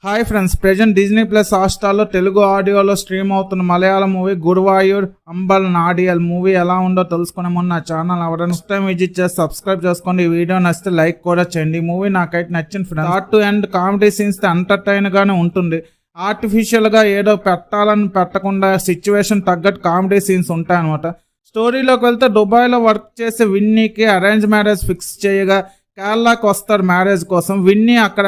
Hi friends, present Disney plus హాట్‌స్టార్లో తెలుగు ఆడియోలో stream అవుతున్న Malayalam movie Guruvayoor Ambalanadayil movie ఎలా ఉందో తెలుసుకునే ముందు నా ఛానల్ ఎవరైనా ఫస్ట్ టైం విజిట్ చేసి సబ్స్క్రైబ్ చేసుకోండి. ఈ వీడియో నచ్చితే లైక్ కూడా చేయండి. ఈ మూవీ నాకైతే నచ్చింది friends. Start to end comedy scenes entertain గానే ఉంటుంది. ఆర్టిఫిషియల్ గా ఏదో పెట్టాలని పెట్టకుండా సిచ్యువేషన్ తగ్గట్టు కామెడీ సీన్స్ ఉంటాయన్నమాట. స్టోరీలోకి వెళ్తే దుబాయ్లో వర్క్ చేసే విన్నీకి అరేంజ్ మ్యారేజ్ ఫిక్స్ చేయగా కేరళకు వస్తాడు మ్యారేజ్ కోసం. విన్నీ అక్కడ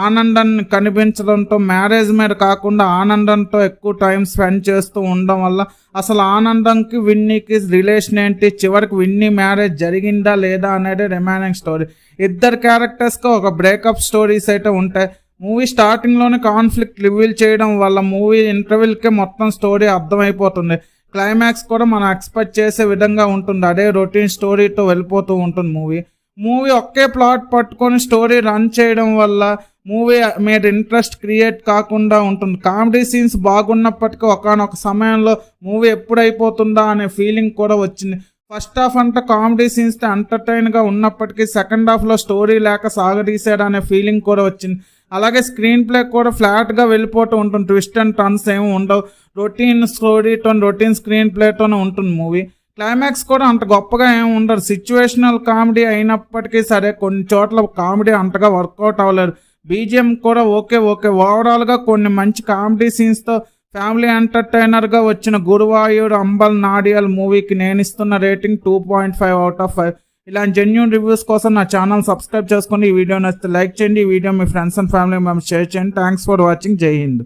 ఆనందాన్ని కనిపించడంతో మ్యారేజ్ మీద కాకుండా ఆనందంతో ఎక్కువ టైం స్పెండ్ చేస్తూ ఉండడం వల్ల అసలు ఆనందంకి విన్నీకి రిలేషన్ ఏంటి, చివరికి విన్నీ మ్యారేజ్ జరిగిందా లేదా అనేది రిమైనింగ్ స్టోరీ. ఇద్దరు క్యారెక్టర్స్కి ఒక బ్రేకప్ స్టోరీస్ అయితే ఉంటాయి. మూవీ స్టార్టింగ్లోనే కాన్ఫ్లిక్ట్ రివీల్ చేయడం వల్ల మూవీ ఇంటర్వెల్కే మొత్తం స్టోరీ అర్థమైపోతుంది. క్లైమాక్స్ కూడా మనం ఎక్స్పెక్ట్ చేసే విధంగా ఉంటుంది. అదే రొటీన్ స్టోరీతో వెళ్ళిపోతూ ఉంటుంది మూవీ ఒకే ప్లాట్ పట్టుకొని స్టోరీ రన్ చేయడం వల్ల మూవీ మీద ఇంట్రెస్ట్ క్రియేట్ కాకుండా ఉంటుంది. కామెడీ సీన్స్ బాగున్నప్పటికీ ఒకానొక సమయంలో మూవీ ఎప్పుడైపోతుందా అనే ఫీలింగ్ కూడా వచ్చింది. ఫస్ట్ హాఫ్ అంతా కామెడీ సీన్స్తో ఎంటర్టైన్గా ఉన్నప్పటికీ సెకండ్ హాఫ్లో స్టోరీ లేక సాగదీసాడు అనే ఫీలింగ్ కూడా వచ్చింది. అలాగే స్క్రీన్ ప్లే కూడా ఫ్లాట్గా వెళ్ళిపోతూ ఉంటుంది. ట్విస్ట్ అండ్ టర్న్స్ ఏమి ఉండవు. రొటీన్ స్టోరీతో రొటీన్ స్క్రీన్ ప్లేతోనే ఉంటుంది మూవీ. క్లైమాక్స్ కూడా అంత గొప్పగా ఏమి ఉండదు. సిచ్యువేషనల్ కామెడీ అయినప్పటికీ సరే కొన్ని చోట్ల కామెడీ అంతగా వర్కౌట్ అవ్వలేదు. బీజిఎం కూడా ఓకే. ఓవరాల్గా కొన్ని మంచి కామెడీ సీన్స్తో ఫ్యామిలీ ఎంటర్టైనర్గా వచ్చిన గురువాయూర్ అంబల్ నాడియల్ మూవీకి నేను ఇస్తున్న రేటింగ్ 2.5 out of 5. ఇలాంటి జెన్యూన్ రివ్యూస్ కోసం నా ఛానల్ సబ్స్క్రైబ్ చేసుకొని ఈ వీడియో నచ్చితే లైక్ చేయండి. ఈ వీడియో మీ friends and family members share చేయండి. Thanks for watching. Jai Hind.